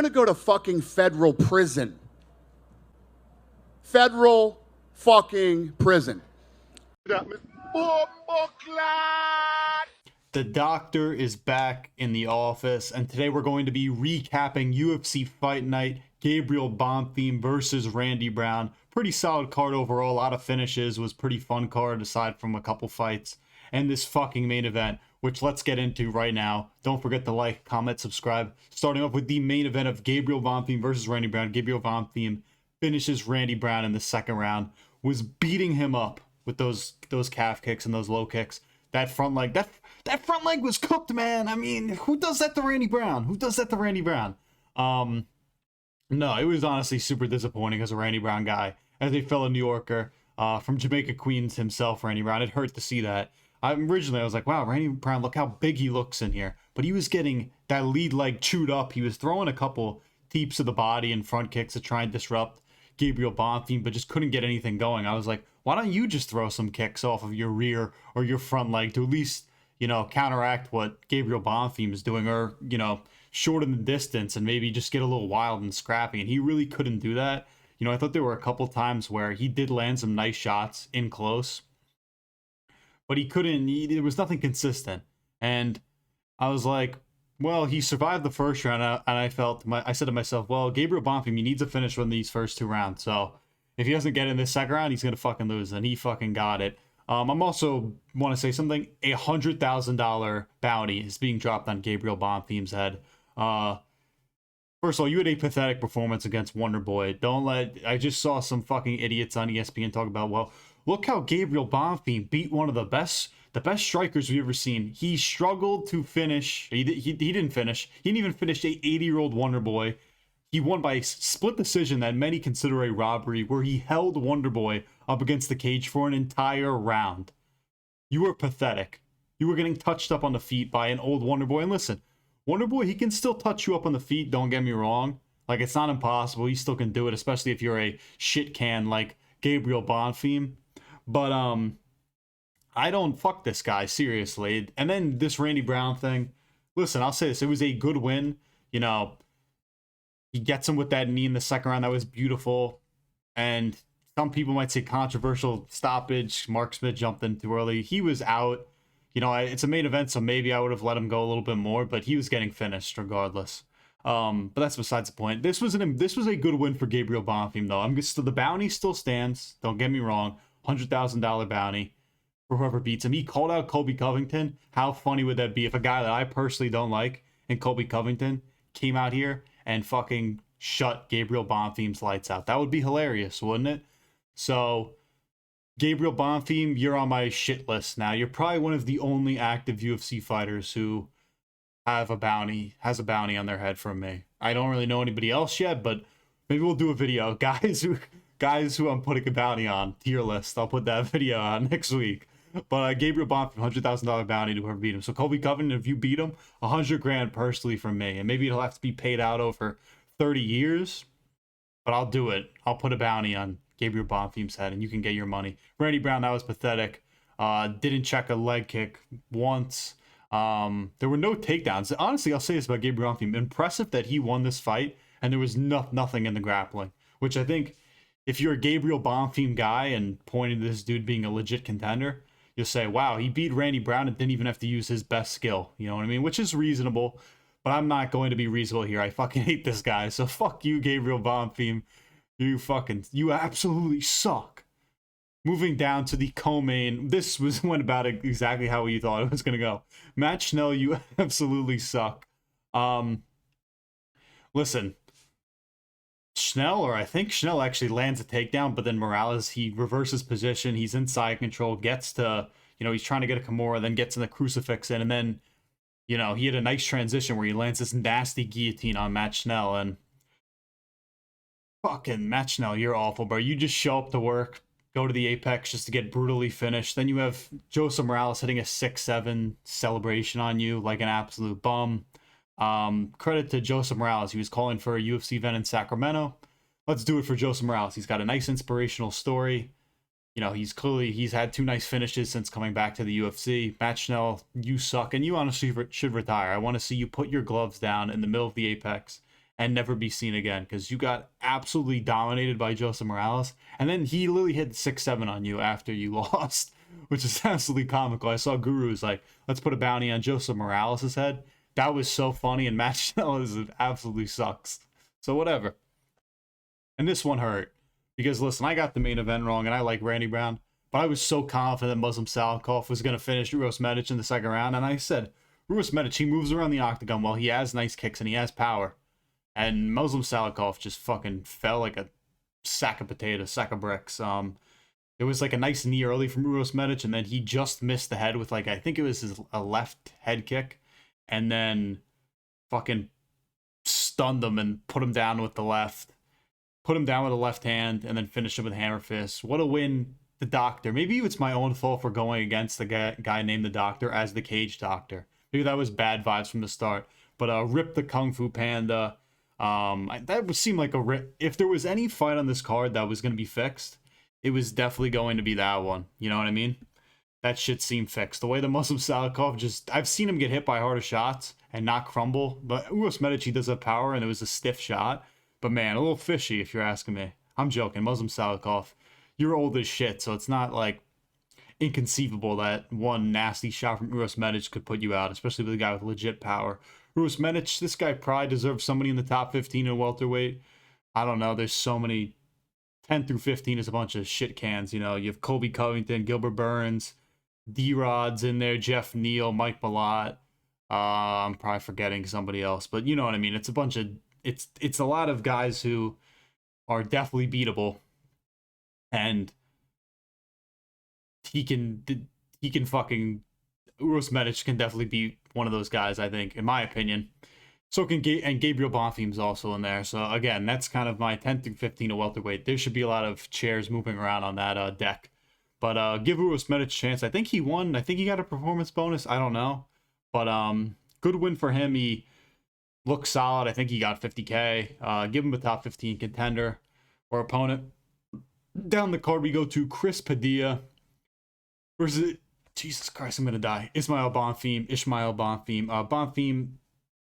gonna go to fucking federal prison. Federal fucking prison. The doctor is back in the office, and today we're going to be recapping UFC Fight Night, Gabriel Bonfim versus Randy Brown. Pretty solid card overall, a lot of finishes, was pretty fun card aside from a couple fights. And this fucking main event, which let's get into right now. Don't forget to like, comment, subscribe. Starting off with the main event of Gabriel Bonfim versus Randy Brown. Gabriel Bonfim finishes Randy Brown in the second round, was beating him up with those calf kicks and those low kicks. That front leg, that front leg was cooked, man. I mean, who does that to Randy Brown? Who does that to Randy Brown? No, it was honestly super disappointing as a Randy Brown guy, as a fellow New Yorker from Jamaica, Queens himself, Randy Brown. It hurt to see that. Originally, I was like, wow, Randy Brown, look how big he looks in here. But he was getting that lead leg chewed up. He was throwing a couple teeps to the body and front kicks to try and disrupt Gabriel Bonfim, but just couldn't get anything going. I was like, why don't you just throw some kicks off of your rear or your front leg to at least, counteract what Gabriel Bonfim is doing, or, shorten the distance and maybe just get a little wild and scrappy. And he really couldn't do that. I thought there were a couple times where he did land some nice shots in close, but he couldn't, there was nothing consistent. And I was like, well, he survived the first round, and I said to myself, well, Gabriel Bonfim, he needs to finish one of these first two rounds. So if he doesn't get in this second round, he's going to fucking lose. And he fucking got it. I'm also want to say something. $100,000 bounty is being dropped on Gabriel Bonfim's head. First of all, you had a pathetic performance against Wonder Boy. I just saw some fucking idiots on ESPN talk about, well, look how Gabriel Bonfim beat one of the best strikers we've ever seen. He struggled to finish. He didn't finish. He didn't even finish a 80-year-old Wonder Boy. He won by a split decision that many consider a robbery, where he held Wonder Boy up against the cage for an entire round. You were pathetic. You were getting touched up on the feet by an old Wonder Boy. And listen, Wonder Boy, he can still touch you up on the feet, don't get me wrong. Like, it's not impossible. He still can do it, especially if you're a shit can like Gabriel Bonfim. But, I don't fuck this guy, seriously. And then this Randy Brown thing. Listen, I'll say this. It was a good win. He gets him with that knee in the second round. That was beautiful. And some people might say controversial stoppage. Mark Smith jumped in too early. He was out. It's a main event, so maybe I would have let him go a little bit more, but he was getting finished regardless. But that's besides the point. This was a good win for Gabriel Bonfim, though. The bounty still stands. Don't get me wrong. $100,000 bounty for whoever beats him. He called out Colby Covington. How funny would that be if a guy that I personally don't like, and Colby Covington, came out here and fucking shut Gabriel Bonfim's lights out? That would be hilarious, wouldn't it? So, Gabriel Bonfim, you're on my shit list now. You're probably one of the only active UFC fighters who has a bounty on their head from me. I don't really know anybody else yet, but maybe we'll do a video. Guys who I'm putting a bounty on, tier list. I'll put that video out next week. But Gabriel Bonfim, $100,000 bounty to whoever beat him. So Colby Covington, if you beat him, $100,000 personally from me. And maybe it'll have to be paid out over 30 years. But I'll do it. I'll put a bounty on Gabriel Bonfim's head, and you can get your money. Randy Brown, that was pathetic. Didn't check a leg kick once. There were no takedowns. Honestly, I'll say this about Gabriel Bonfim. Impressive that he won this fight, and there was nothing in the grappling. Which I think, if you're a Gabriel Bonfim guy and pointing to this dude being a legit contender, you'll say, wow, he beat Randy Brown and didn't even have to use his best skill. You know what I mean? Which is reasonable, but I'm not going to be reasonable here. I fucking hate this guy. So fuck you, Gabriel Bonfim. You absolutely suck. Moving down to the co-main. This went about exactly how you thought it was going to go. Matt Schnell, you absolutely suck. Listen. I think Schnell actually lands a takedown, but then Morales, he reverses position. He's in side control, gets to, he's trying to get a Kimura, then gets in the crucifix in, and then, he had a nice transition where he lands this nasty guillotine on Matt Schnell, and fucking Matt Schnell, you're awful, bro. You just show up to work, go to the apex just to get brutally finished. Then you have Joseph Morales hitting a 6-7 celebration on you like an absolute bum. Credit to Joseph Morales. He was calling for a UFC event in Sacramento. Let's do it for Joseph Morales. He's got a nice inspirational story. He's had 2 nice finishes since coming back to the UFC. Matt Schnell, you suck, and you honestly should retire. I want to see you put your gloves down in the middle of the apex and never be seen again, because you got absolutely dominated by Joseph Morales, and then he literally hit 6-7 on you after you lost, which is absolutely comical. I saw Guru's like, let's put a bounty on Joseph Morales' head. That was so funny, and Matt Schnell absolutely sucks. So whatever. And this one hurt, because listen, I got the main event wrong, and I like Randy Brown, but I was so confident Muslim Salikhov was going to finish Uros Medic in the second round, and I said, Uros Medic, he moves around the octagon well, he has nice kicks, and he has power. And Muslim Salikhov just fucking fell like a sack of potatoes, sack of bricks. There was like a nice knee early from Uros Medic, and then he just missed the head with like, I think it was a left head kick, and then fucking stunned him and put him down with the left. Put him down with a left hand, and then finished him with hammer fist. What a win, the Doctor. Maybe it's my own fault for going against the guy named the Doctor as the Cage Doctor. Maybe that was bad vibes from the start. But rip the Kung Fu Panda. That would seem like a rip. If there was any fight on this card that was going to be fixed, it was definitely going to be that one. You know what I mean? That shit seemed fixed. The way the Muslim Salikhov just... I've seen him get hit by harder shots and not crumble. But Uros Medici does have power, and it was a stiff shot. But man, a little fishy if you're asking me. I'm joking. Muslim Salikhov, you're old as shit, so it's not like inconceivable that one nasty shot from Uros Medic could put you out, especially with a guy with legit power. Uros Medic, this guy probably deserves somebody in the top 15 in welterweight. I don't know. There's so many. 10 through 15 is a bunch of shit cans. You know, you have Colby Covington, Gilbert Burns, D-Rod's in there, Jeff Neal, Mike Malott. I'm probably forgetting somebody else, but you know what I mean. It's a bunch of... It's a lot of guys who are definitely beatable, and he can fucking... Uros Medic can definitely be one of those guys, I think, in my opinion. So can and Gabriel Bonfim's also in there. So again, that's kind of my 10 through 15 of welterweight. There should be a lot of chairs moving around on that deck. But give Uros Medic a chance. I think he won. I think he got a performance bonus. I don't know. But good win for him. He looks solid. I think he got 50K. Give him a top 15 contender or opponent. Down the card we go to Chris Padilla versus... Jesus Christ, I'm going to die. Ishmael Bonfim. Bonfim,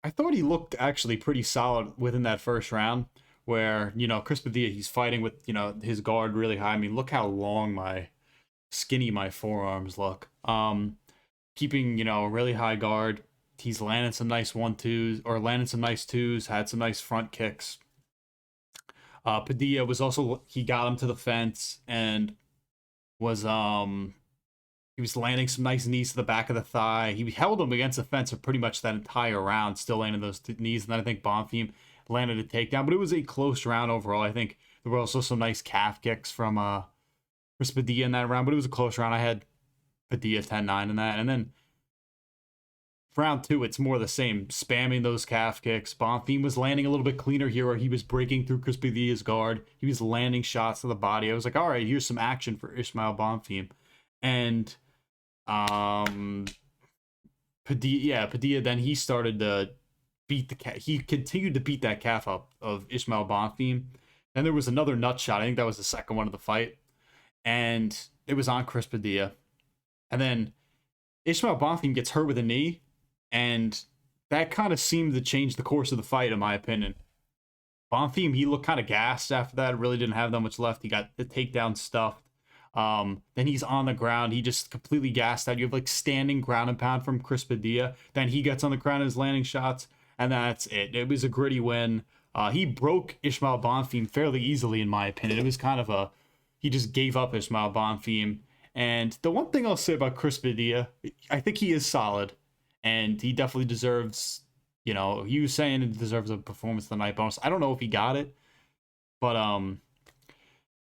I thought he looked actually pretty solid within that first round where, you know, Chris Padilla, he's fighting with, you know, his guard really high. I mean, look how long skinny my forearms look. Keeping, you know, a really high guard. He's landing some nice 1-2s, or landing some nice 2s, had some nice front kicks. Padilla was also, he got him to the fence and was, he was landing some nice knees to the back of the thigh. He held him against the fence for pretty much that entire round, still landing those knees. And then I think Bonfim landed a takedown. But it was a close round overall. I think there were also some nice calf kicks from Chris Padilla in that round. But it was a close round. I had Padilla 10-9 in that. And then round 2, it's more the same. Spamming those calf kicks. Bonfim was landing a little bit cleaner here where he was breaking through Chris Padilla's guard. He was landing shots to the body. I was like, all right, here's some action for Ishmael Bonfim. And... Padilla, then he started to beat the calf. He continued to beat that calf up of Ishmael Bonfim. Then there was another nut shot. I think that was the second one of the fight. And it was on Chris Padilla. And then Ishmael Bonfim gets hurt with a knee. And that kind of seemed to change the course of the fight, in my opinion. Bonfim, he looked kind of gassed after that. Really didn't have that much left. He got the takedown stuffed. Then he's on the ground. He just completely gassed out. You have like standing ground and pound from Chris Padilla. Then he gets on the ground and is landing shots. And that's it. It was a gritty win. He broke Ishmael Bonfim fairly easily, in my opinion. It was kind of he just gave up Ishmael Bonfim. And the one thing I'll say about Chris Padilla, I think he is solid. And he definitely deserves, you know, he was saying he deserves a performance of the night bonus. I don't know if he got it. But,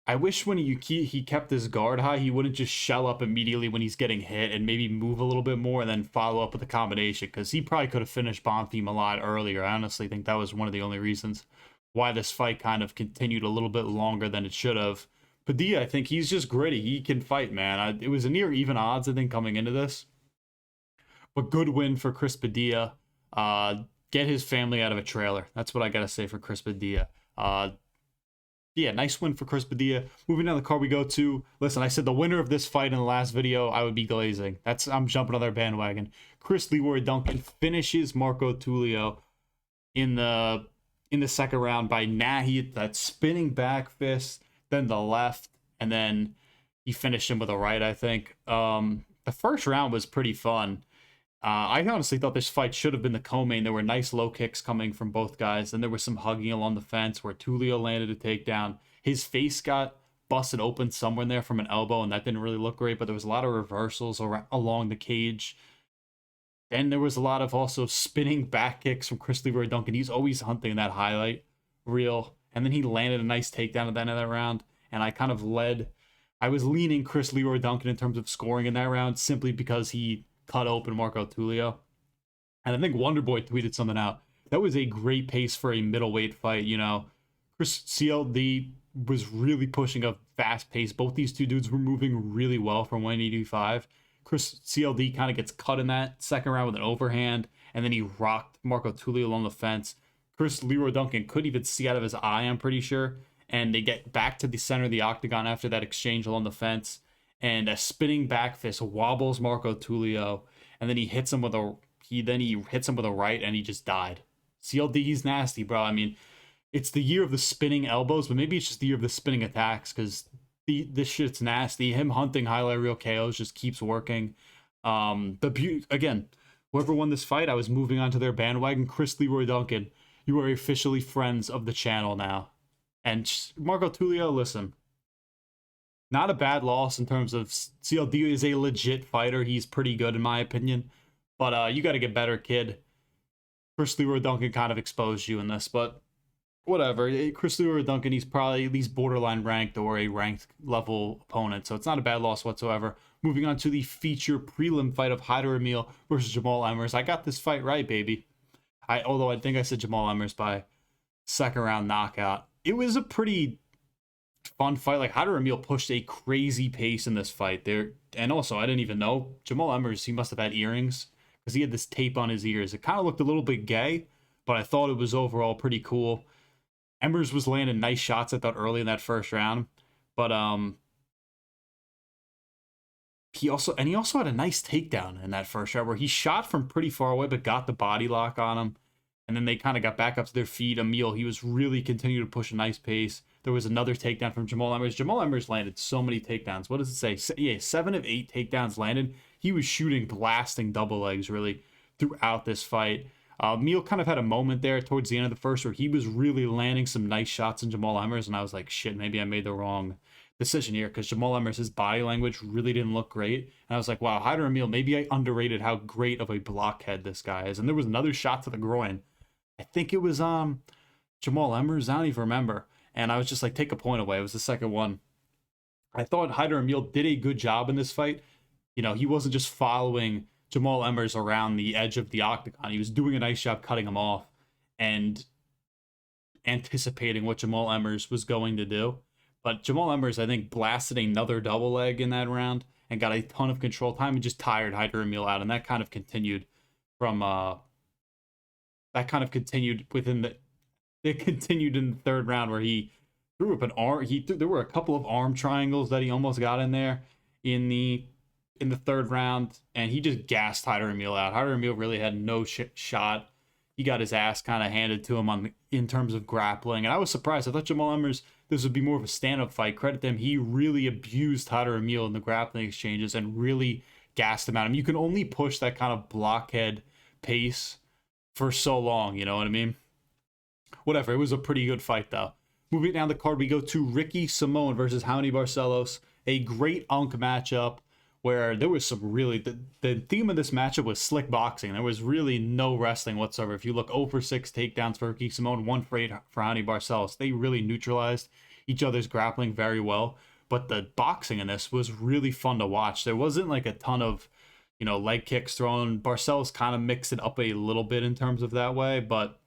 I wish when he kept his guard high, he wouldn't just shell up immediately when he's getting hit and maybe move a little bit more and then follow up with a combination, because he probably could have finished Bonfim a lot earlier. I honestly think that was one of the only reasons why this fight kind of continued a little bit longer than it should have. Padilla, I think he's just gritty. He can fight, man. It was a near even odds, I think, coming into this. But good win for Chris Padilla. Get his family out of a trailer. That's what I got to say for Chris Padilla. Yeah, nice win for Chris Padilla. Moving down the card we go to, listen, I said the winner of this fight in the last video, I would be glazing. I'm jumping on their bandwagon. Leroy Duncan finishes Marco Tulio in the in the second round by He hit that spinning back fist, then the left, and then he finished him with a right, I think. The first round was pretty fun. I honestly thought this fight should have been the co-main. There were nice low kicks coming from both guys. Then there was some hugging along the fence where Tulio landed a takedown. His face got busted open somewhere in there from an elbow, and that didn't really look great, but there was a lot of reversals along the cage. Then there was a lot of also spinning back kicks from Leroy Duncan. He's always hunting that highlight reel. And then he landed a nice takedown at the end of that round. And I was leaning Leroy Duncan in terms of scoring in that round simply because he cut open Marco Tulio. And I think Wonderboy tweeted something out. That was a great pace for a middleweight fight. CLD was really pushing a fast pace. Both these two dudes were moving really well from 185. CLD kind of gets cut in that second round with an overhand, and then he rocked Marco Tulio along the fence. Leroy Duncan couldn't even see out of his eye, I'm pretty sure. And they get back to the center of the octagon after that exchange along the fence, and a spinning back fist wobbles Marco Tulio, and then he hits him with a right, and he just died. CLD, he's nasty, bro. I mean, it's the year of the spinning elbows, but maybe it's just the year of the spinning attacks, because this shit's nasty. Him hunting highlight reel KOs just keeps working. Again, whoever won this fight, I was moving on to their bandwagon. Leroy Duncan, you are officially friends of the channel now. And Marco Tulio, listen, not a bad loss in terms of CLD is a legit fighter. He's pretty good in my opinion, but you got to get better, kid. Leroy Duncan kind of exposed you in this, but whatever. Leroy Duncan, he's probably at least borderline ranked or a ranked level opponent, so it's not a bad loss whatsoever. Moving on to the feature prelim fight of Amil versus Jamal Emmers. I got this fight right, baby. Although I think I said Jamal Emmers by second round knockout. It was a pretty fun fight. Like, Amil pushed a crazy pace in this fight there, and also I didn't even know Jamal Emmers, he must have had earrings because he had this tape on his ears. It kind of looked a little bit gay, but I thought it was overall pretty cool. Emmers was landing nice shots, I thought, early in that first round. But he also had a nice takedown in that first round where he shot from pretty far away but got the body lock on him. And then they kind of got back up to their feet. Amil, he was really continuing to push a nice pace. There was another takedown from Jamal Emmers. Jamal Emmers landed so many takedowns. What does it say? Yeah, 7 of 8 takedowns landed. He was shooting blasting double legs really throughout this fight. Amil kind of had a moment there towards the end of the first where he was really landing some nice shots in Jamal Emmers, and I was like, shit, maybe I made the wrong decision here, because Jamal Emmers, his body language really didn't look great. And I was like, wow, Amil, maybe I underrated how great of a blockhead this guy is. And there was another shot to the groin. I think it was Jamal Emmers, I don't even remember. And I was just like, take a point away. It was the second one. I thought Amil did a good job in this fight. He wasn't just following Jamal Emmers around the edge of the octagon. He was doing a nice job cutting him off and anticipating what Jamal Emmers was going to do. But Jamal Emmers, I think, blasted another double leg in that round and got a ton of control time and just tired Amil out. And that kind of continued it continued in the third round where he threw up an arm. There were a couple of arm triangles that he almost got in there in the third round, and he just gassed Amil out. Amil really had no shot. He got his ass kind of handed to him in terms of grappling, and I was surprised. I thought Jamal Emmers, this would be more of a stand-up fight. Credit to him, he really abused Amil in the grappling exchanges and really gassed him out. I mean, you can only push that kind of blockhead pace for so long, you know what I mean? Whatever, it was a pretty good fight, though. Moving down the card, we go to Ricky Simón versus Barcellos. A great matchup where there was some really... The theme of this matchup was slick boxing. There was really no wrestling whatsoever. If you look, 0 for 6 takedowns for Ricky Simón, 1 for 8 for Barcellos. They really neutralized each other's grappling very well. But the boxing in this was really fun to watch. There wasn't like a ton of, leg kicks thrown. Barcellos kind of mixed it up a little bit in terms of that way, but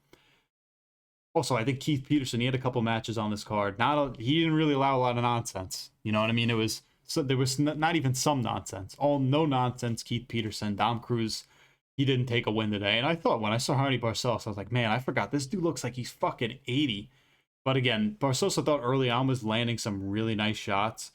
also I think Keith Peterson, he had a couple matches on this card. He didn't really allow a lot of nonsense. You know what I mean? There was not even some nonsense. All no nonsense. Keith Peterson, Dom Cruz, he didn't take a win today. And I thought when I saw Barcellos, I was like, man, I forgot this dude looks like he's fucking 80. But again, Barcellos, I thought early on was landing some really nice shots,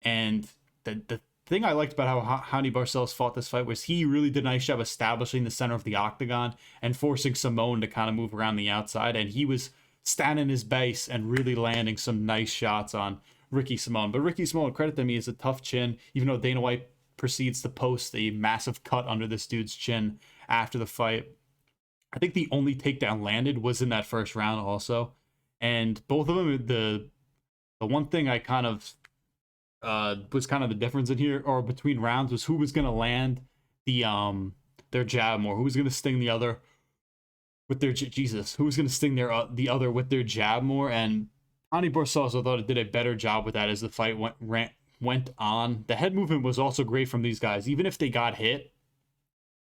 and the thing I liked about how Barcellos fought this fight was he really did a nice job establishing the center of the octagon and forcing Simón to kind of move around the outside. And he was standing his base and really landing some nice shots on Ricky Simón. But Ricky Simón, credit to me, is a tough chin, even though Dana White proceeds to post a massive cut under this dude's chin after the fight. I think the only takedown landed was in that first round also. And both of them, the one thing I kind of was kind of the difference in here, or between rounds, was who was going to land their jab more, who was going to sting the other with their who was going to sting the other with their jab more. And Hany Barcellos, I thought it did a better job with that as the fight went on. The head movement was also great from these guys. Even if they got hit,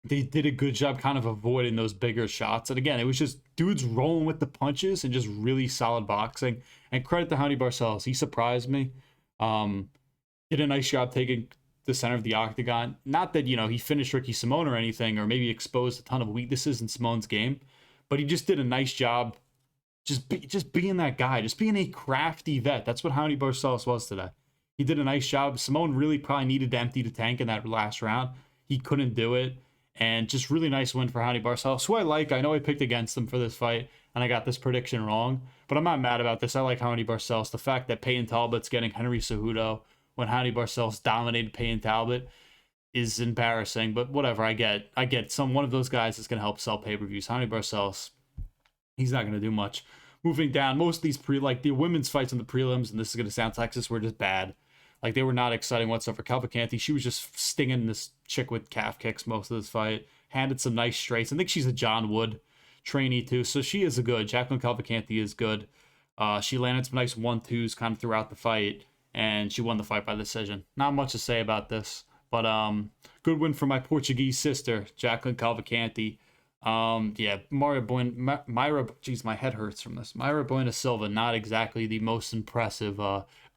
they did a good job kind of avoiding those bigger shots. And again, it was just dudes rolling with the punches and just really solid boxing. And credit to Hany Barcellos, he surprised me. Did a nice job taking the center of the octagon. Not that, he finished Ricky Simón or anything, or maybe exposed a ton of weaknesses in Simón's game, but he just did a nice job just being that guy, just being a crafty vet. That's what Hany Barcellos was today. He did a nice job. Simón really probably needed to empty the tank in that last round. He couldn't do it. And just really nice win for Hany Barcellos, who I like. I know I picked against him for this fight, and I got this prediction wrong, but I'm not mad about this. I like Hany Barcellos. The fact that Payne Talbot's getting Henry Cejudo when Hany Barcellos dominated Payne Talbot is embarrassing, but whatever. I get one of those guys that's going to help sell pay-per-views. Hany Barcellos, he's not going to do much. Moving down, most of these the women's fights in the prelims, and this is going to sound sexist, were just bad. Like, they were not exciting whatsoever. Calvacanti, she was just stinging this chick with calf kicks most of this fight. Handed some nice straights. I think she's a John Wood trainee too, so she is a good. Jacqueline Calvacanti is good. She landed some nice 1-2s kind of throughout the fight, and she won the fight by decision. Not much to say about this, but good win for my Portuguese sister, Jacqueline Calvacanti. My head hurts from this. Mayra Bueno Silva, not exactly the most impressive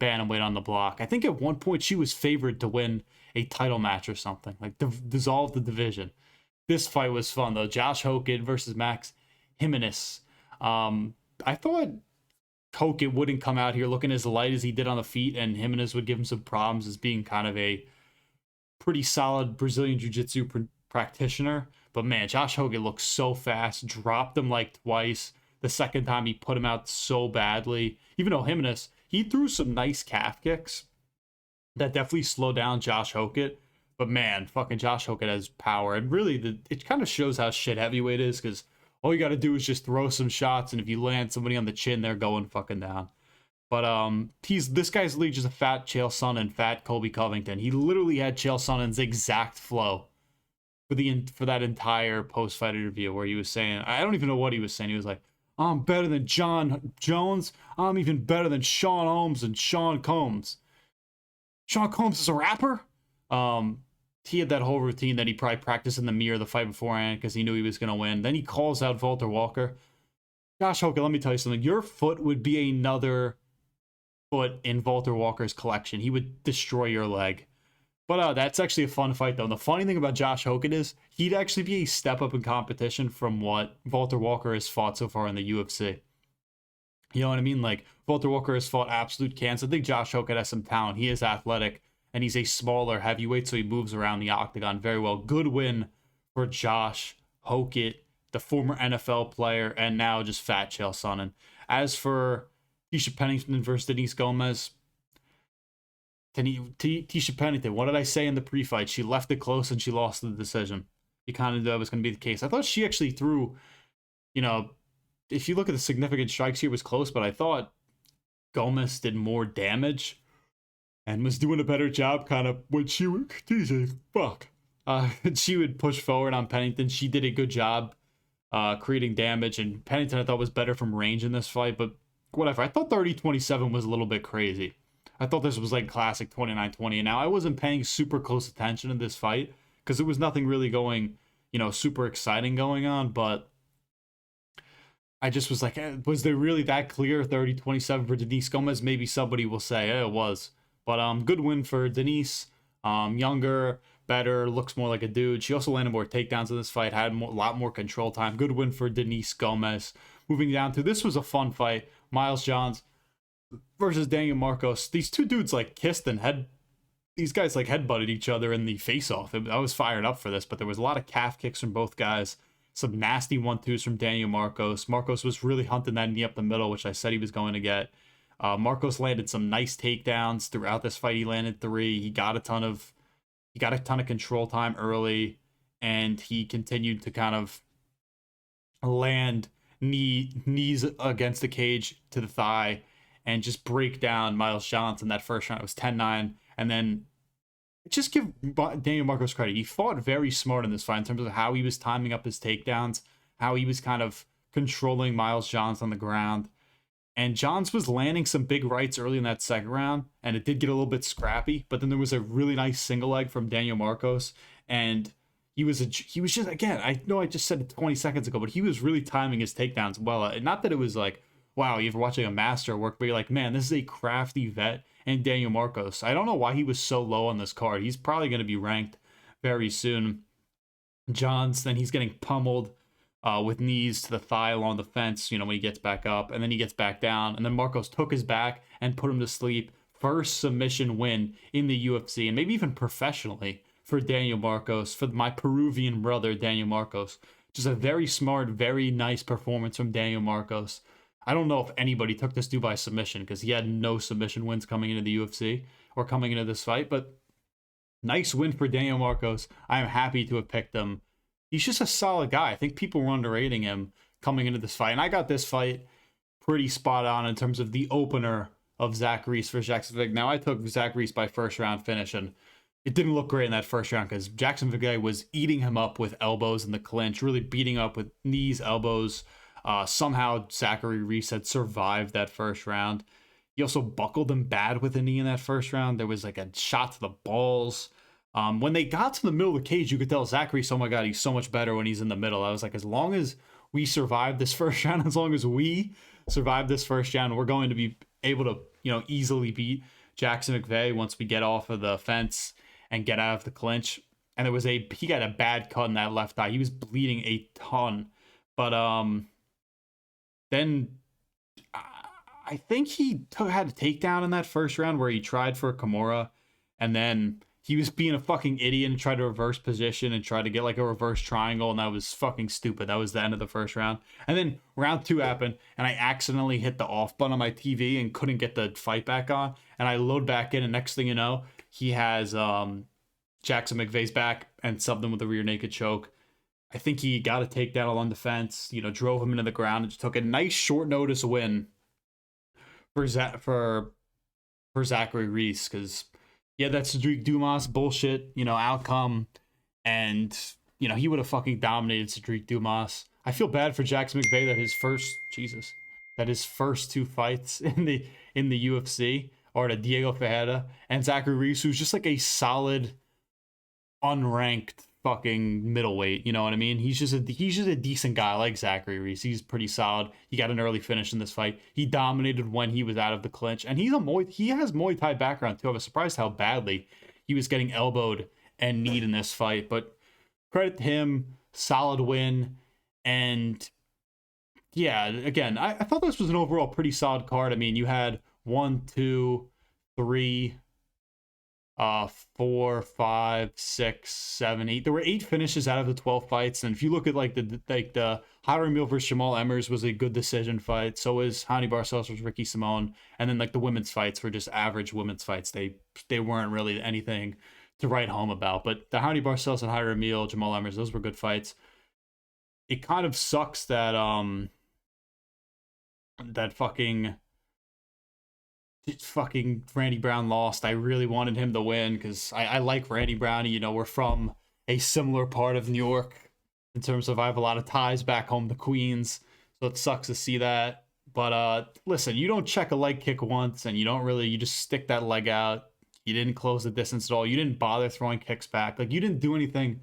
bantamweight on the block. I think at one point she was favored to win a title match or something, like dissolve the division. This fight was fun though. Josh Hokit versus Max Gimenis. I thought Hokit wouldn't come out here looking as light as he did on the feet, and Gimenis would give him some problems as being kind of a pretty solid Brazilian Jiu-Jitsu practitioner. But man, Josh Hokit looked so fast, dropped him like twice. The second time he put him out so badly. Even though Gimenis, he threw some nice calf kicks that definitely slowed down Josh Hokit. But man, fucking Josh Hokit has power. And really, it kind of shows how shit heavyweight is, because all you got to do is just throw some shots, and if you land somebody on the chin, they're going fucking down. But this guy's literally just a fat Chael Sonnen, fat Colby Covington. He literally had Chael Sonnen's exact flow for that entire post-fight interview, where he was saying, I don't even know what he was saying. He was like, I'm better than John Jones. I'm even better than Sean Holmes and Sean Combs. Sean Combs is a rapper? He had that whole routine that he probably practiced in the mirror the fight beforehand because he knew he was going to win. Then he calls out Walter Walker. Josh Hokit, let me tell you something. Your foot would be another foot in Walter Walker's collection. He would destroy your leg. But that's actually a fun fight, though. And the funny thing about Josh Hokit is he'd actually be a step up in competition from what Walter Walker has fought so far in the UFC. You know what I mean? Like, Walter Walker has fought absolute cans. I think Josh Hokit has some talent. He is athletic, and he's a smaller heavyweight, so he moves around the octagon very well. Good win for Josh Hokit, the former NFL player, and now just fat Chael Sonnen. As for Tisha Pennington versus Denise Gomes, Tisha Pennington, what did I say in the pre-fight? She left it close and she lost the decision. You kind of knew that was going to be the case. I thought she actually threw, if you look at the significant strikes here, it was close, but I thought Gomes did more damage and was doing a better job kind of when she would, she would push forward on Pennington. She did a good job creating damage, and Pennington I thought was better from range in this fight, but whatever. I thought 30-27 was a little bit crazy. I thought this was like classic 29-20. And now I wasn't paying super close attention to this fight because there was nothing really going, super exciting going on. But I just was like, was there really that clear 30-27 for Denise Gomes? Maybe somebody will say, it was. But good win for Denise. Younger, better, looks more like a dude. She also landed more takedowns in this fight, had a lot more control time. Good win for Denise Gomes. Moving down to, this was a fun fight. Miles Johns versus Daniel Marcos. These two dudes kissed and these guys headbutted each other in the face-off. I was fired up for this, but there was a lot of calf kicks from both guys. some nasty 1-2s from Daniel Marcos. Marcos was really hunting that knee up the middle, which I said he was going to get. Marcos landed some nice takedowns throughout this fight. He landed 3. He got a ton of control time early, and he continued to kind of land knees against the cage to the thigh and just break down Miles Johnson. That first round, it was 10-9. And then just give Daniel Marcos credit. He fought very smart in this fight in terms of how he was timing up his takedowns, how he was kind of controlling Miles Johnson on the ground. And Johns was landing some big rights early in that second round, and it did get a little bit scrappy. But then there was a really nice single leg from Daniel Marcos, and he was just, again, I know I just said it 20 seconds ago, but he was really timing his takedowns well. Not that it was like, wow, you're watching a master work, but you're like, man, this is a crafty vet. And Daniel Marcos, I don't know why he was so low on this card. He's probably going to be ranked very soon. Johns, then he's getting pummeled with knees to the thigh along the fence, when he gets back up, and then he gets back down, and then Marcos took his back and put him to sleep. First submission win in the UFC, and maybe even professionally, for Daniel Marcos, for my Peruvian brother, Daniel Marcos. Just a very smart, very nice performance from Daniel Marcos. I don't know if anybody took this dude by submission, because he had no submission wins coming into the UFC or coming into this fight, but nice win for Daniel Marcos. I am happy to have picked him. He's just a solid guy. I think people were underrating him coming into this fight. And I got this fight pretty spot on in terms of the opener of Zach Reese for Jackson Vick. Now, I took Zach Reese by first round finish, and it didn't look great in that first round because Jackson Vick was eating him up with elbows in the clinch, really beating up with knees, elbows. Somehow, Zachary Reese had survived that first round. He also buckled him bad with a knee in that first round. There was like a shot to the balls. When they got to the middle of the cage, you could tell Zachary, oh my God, he's so much better when he's in the middle. I was like, as long as we survive this first round, as long as we survive this first round, we're going to be able to, easily beat Jackson McVey once we get off of the fence and get out of the clinch. And he got a bad cut in that left eye. He was bleeding a ton. But then I think he had a takedown in that first round where he tried for a Kimura, and then he was being a fucking idiot and tried to reverse position and tried to get like a reverse triangle, and that was fucking stupid. That was the end of the first round. And then round 2 happened, and I accidentally hit the off button on my TV and couldn't get the fight back on. And I load back in, and next thing you know, he has Jackson McVey's back and subbed him with a rear naked choke. I think he got a takedown along the fence, drove him into the ground, and just took a nice short notice win for Zachary Reese, because that Cedric Dumas bullshit, outcome, and he would have fucking dominated Cedric Dumas. I feel bad for Jackson McVey that his first 2 fights in the UFC are to Diego Ferreira and Zachary Reese, who's just like a solid, unranked fucking middleweight. You know what I mean? He's just a decent guy. I like Zachary Reese. He's pretty solid. He got an early finish in this fight. He dominated when he was out of the clinch, and he has Muay Thai background too. I was surprised how badly he was getting elbowed and kneed in this fight, but credit to him, solid win. And yeah, again, I thought this was an overall pretty solid card. I mean, you had 1, 2, 3, 4, 5, 6, 7, 8. There were 8 finishes out of the 12 fights, and if you look at the Amil versus Jamal Emmers was a good decision fight. So is Hani Barcellos versus Ricky Simone, and then the women's fights were just average women's fights. They weren't really anything to write home about. But the Hani Barcellos and Amil, Jamal Emmers, those were good fights. It kind of sucks that fucking Randy Brown lost. I really wanted him to win because I like Randy Brown. We're from a similar part of New York in terms of I have a lot of ties back home to Queens, so it sucks to see that. But listen, you don't check a leg kick once, and you just stick that leg out. You didn't close the distance at all. You didn't bother throwing kicks back. You didn't do anything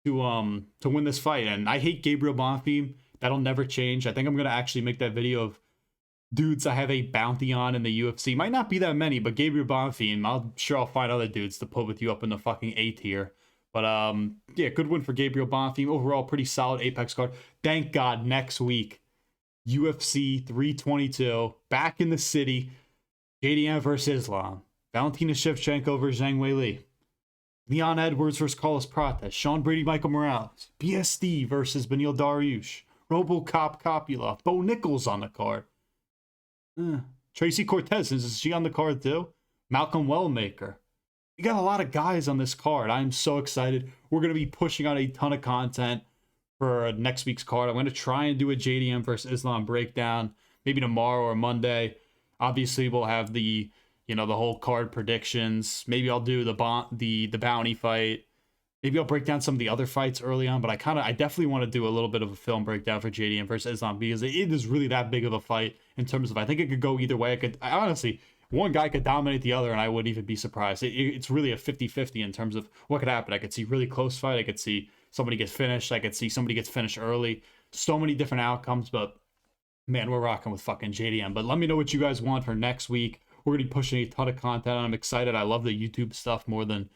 to win this fight. And I hate Gabriel Bonfim. That'll never change. I think I'm gonna actually make that video of dudes I have a bounty on in the UFC. Might not be that many, but Gabriel Bonfim, I'll find other dudes to put with you up in the fucking A tier. But good win for Gabriel Bonfim. Overall, pretty solid Apex card. Thank God, next week, UFC 322, back in the city. JDM versus Islam. Valentina Shevchenko versus Zhang Weili. Leon Edwards versus Carlos Prates. Sean Brady, Michael Morales. BSD versus Benil Dariush. RoboCop Copula. Bo Nichols on the card. Tracy Cortez, is she on the card too? Malcolm Wellmaker. We got a lot of guys on this card. I'm so excited. We're going to be pushing out a ton of content for next week's card. I'm going to try and do a JDM versus Islam breakdown, maybe tomorrow or Monday. Obviously, we'll have the whole card predictions. Maybe I'll do the bounty fight. Maybe I'll break down some of the other fights early on, but I definitely want to do a little bit of a film breakdown for JDM versus Islam because it is really that big of a fight in terms of, I think it could go either way. Honestly, one guy could dominate the other and I wouldn't even be surprised. It's really a 50-50 in terms of what could happen. I could see really close fight. I could see somebody gets finished. I could see somebody gets finished early. So many different outcomes, but man, we're rocking with fucking JDM. But let me know what you guys want for next week. We're going to be pushing a ton of content. I'm excited. I love the YouTube stuff more than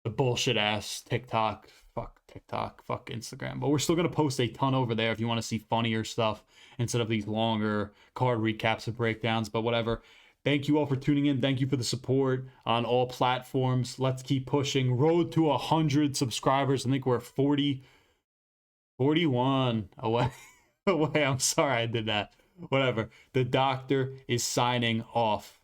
the bullshit ass TikTok, fuck Instagram. But we're still going to post a ton over there if you want to see funnier stuff instead of these longer card recaps and breakdowns. But whatever. Thank you all for tuning in. Thank you for the support on all platforms. Let's keep pushing. Road to 100 subscribers. I think we're 41 away. I'm sorry I did that. Whatever. The doctor is signing off.